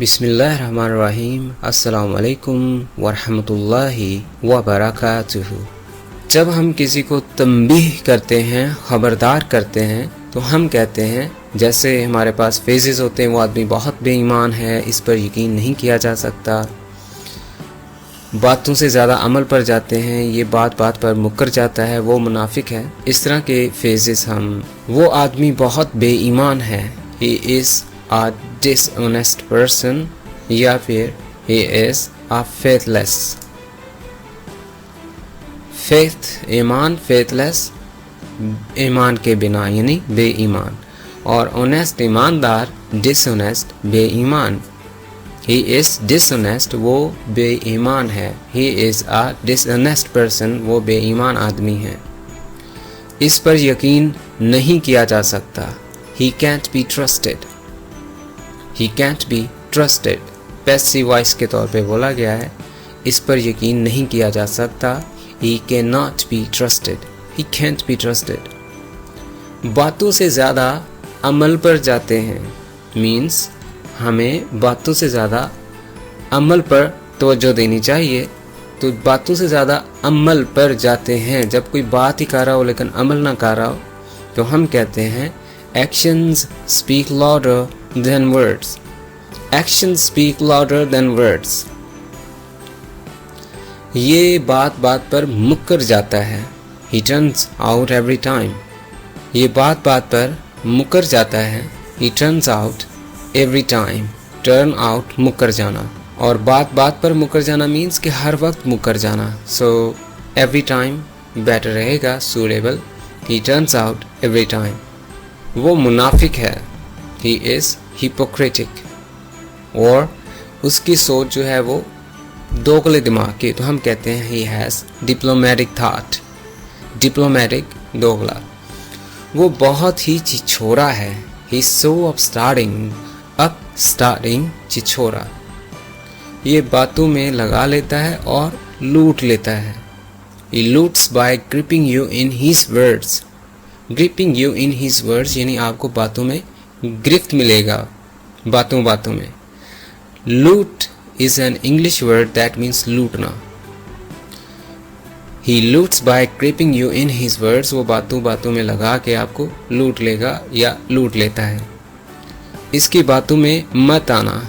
बिस्मिल्लाहिर्रहमानिर्रहीम। अस्सलाम वालेकुम वरहमतुल्लाहि वबरकातुहू। जब हम किसी को तंबीह करते हैं, खबरदार करते हैं, तो हम कहते हैं, जैसे हमारे पास फेजेस होते हैं, वो आदमी बहुत बेईमान है, इस पर यकीन नहीं किया जा सकता, बातों से ज़्यादा अमल पर जाते हैं, ये बात बात पर मुकर जाता है, वो मुनाफिक है। इस तरह के फेजेस हम, वो आदमी बहुत बेईमान है, he is a dishonest person, या फिर he is a faithless। faith Iman, faithless ईमान के बिना यानी बेईमान, और honest ईमानदार, dishonest बेईमान। he is dishonest वो बेईमान है, he is a dishonest person वो बेईमान आदमी है। इस पर यकीन नहीं किया जा सकता, he can't be trusted। He can't be trusted passive voice के तौर पे बोला गया है, इस पर यकीन नहीं किया जा सकता। He cannot be trusted, he can't be trusted। बातों से ज़्यादा अमल पर जाते हैं, मीन्स हमें बातों से ज़्यादा अमल पर तवज्जो देनी चाहिए, तो बातों से ज़्यादा अमल पर जाते हैं। जब कोई बात ही कर रहा हो लेकिन अमल ना कर रहा हो, तो हम कहते हैं actions speak louder than words। actions speak louder than words। ये बात बात पर मुकर जाता है, he turns out every time। ये बात बात पर मुकर जाता है, he turns out every time। turn out मुकर जाना, और बात बात पर मुकर जाना मीन्स कि हर वक्त मुकर जाना, so every time बेटर रहेगा, suitable। he turns out every time। वो मुनाफिक है, he is hypocritic, और उसकी सोच जो है वो दोगले दिमाग की, तो हम कहते हैं he has diplomatic thought। diplomatic दोगला, वो बहुत ही छिछोरा है, he is so upstarting छिछोरा। ये बातों में लगा लेता है और लूट लेता है, he loots by gripping you in his words। gripping you in his words यानी आपको बातों में गिरफ्त मिलेगा, बातों बातों में। loot is an English word that means लूटना। he loots by gripping you in his words, वो बातों बातों में लगा के आपको लूट लेगा या लूट लेता है। इसकी बातों में मत आना,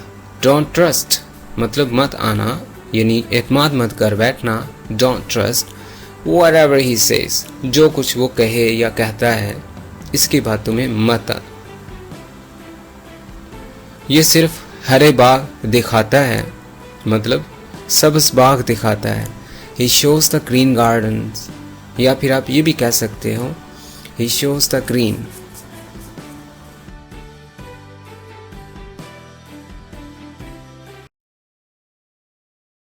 don't trust मतलब मत आना, यानी एतमाद मत कर बैठना, don't trust whatever he says, जो कुछ वो कहे या कहता है, इसकी बातों में मत आ। ये सिर्फ हरे बाग दिखाता है, मतलब सब्ज बाग दिखाता है, he shows the green gardens। या फिर आप ये भी कह सकते हो he shows the green